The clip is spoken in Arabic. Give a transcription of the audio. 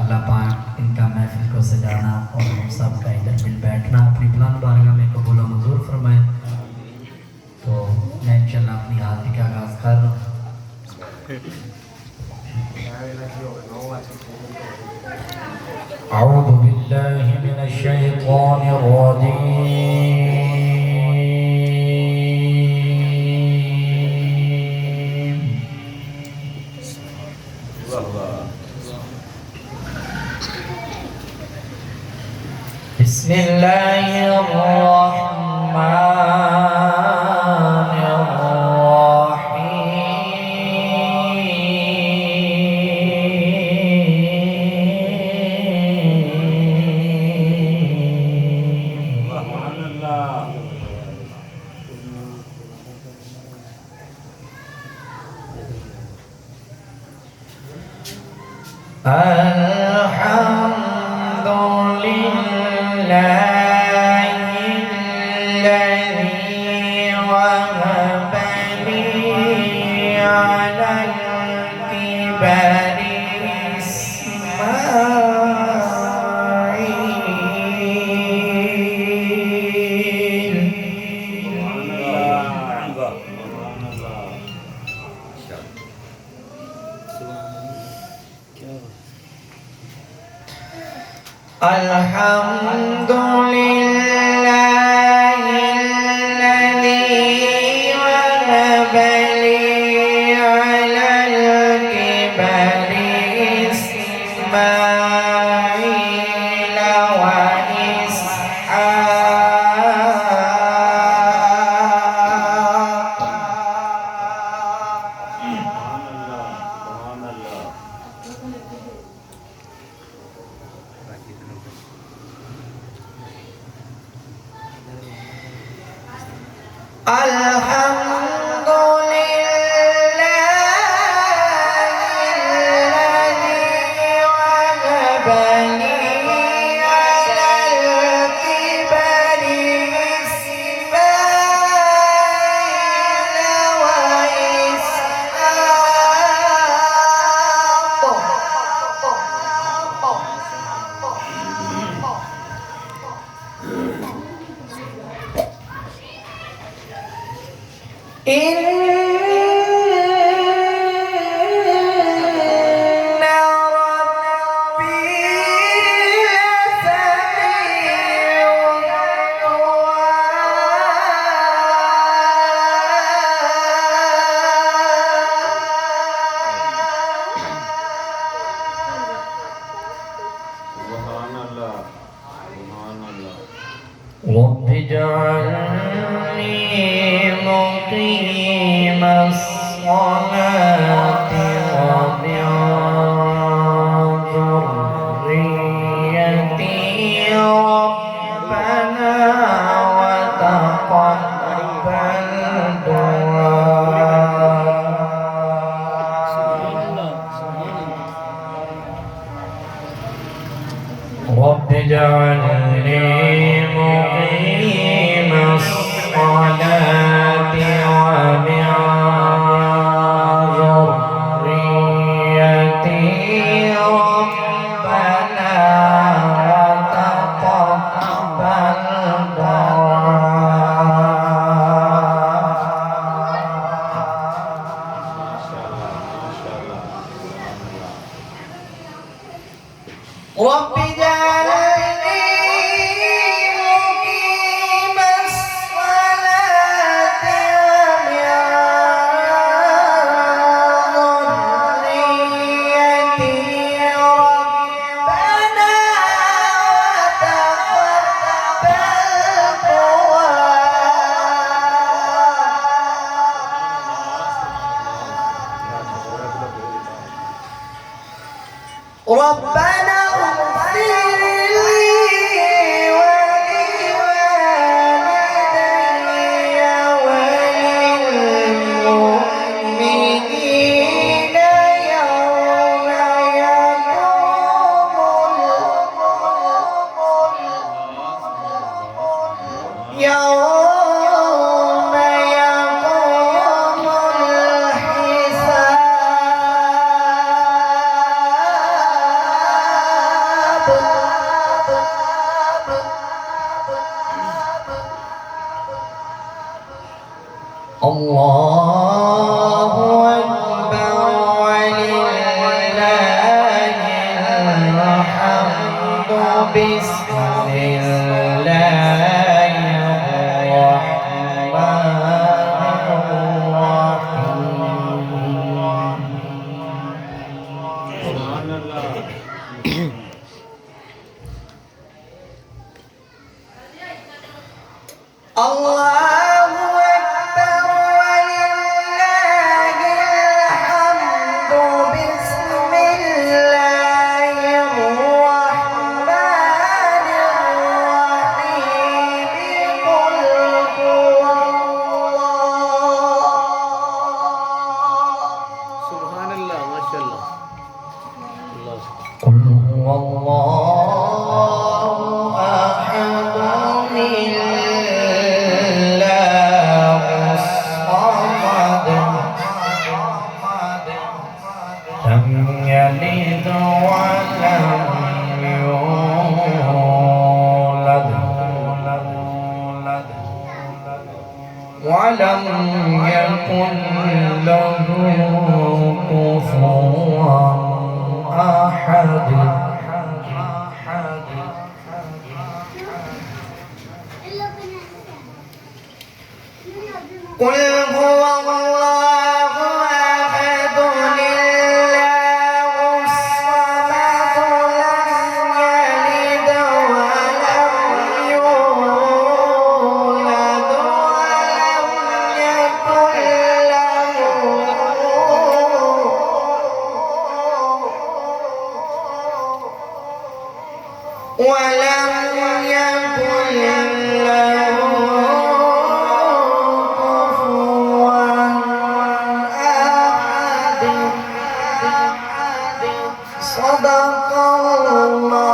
अल्लाह पाक इनका महफिल को सजाना और हम सब का इधर मिल बैठना अपनी बुलंद बारगाह में कबूल और मंजूर फरमाए। तो मैं इंशाल्लाह अपनी हाजिरी का आगाज़ कर रहा हूँ। अऊज़ु बिल्लाहि मिनश शैतानिर रजीम। رب اجعلني مقيم الصلاة ومن ذريتي ربنا وتقبل دعاء رب اجعلني مقيم الصلاة ومن ذريتي ربنا وتقبل ربنا اغفر لي ولوالدي وللمؤمنين يوم يقوم الحساب الله أكبر ولله الحمد بسم الله الرحمن الرحيم سبحان الله الله أكبر ولله الحمد بسم الله الرحمن الرحيم قل هو الله سبحان الله ما شاء الله الله قل هو الله أحد الله الصمد لم يلد ولم يولد ولم يكن له كفوا أحد قل هو الله أحد الله الصمد لم يلد ولم يولد ولم يكن له كفوا أحد صدق الله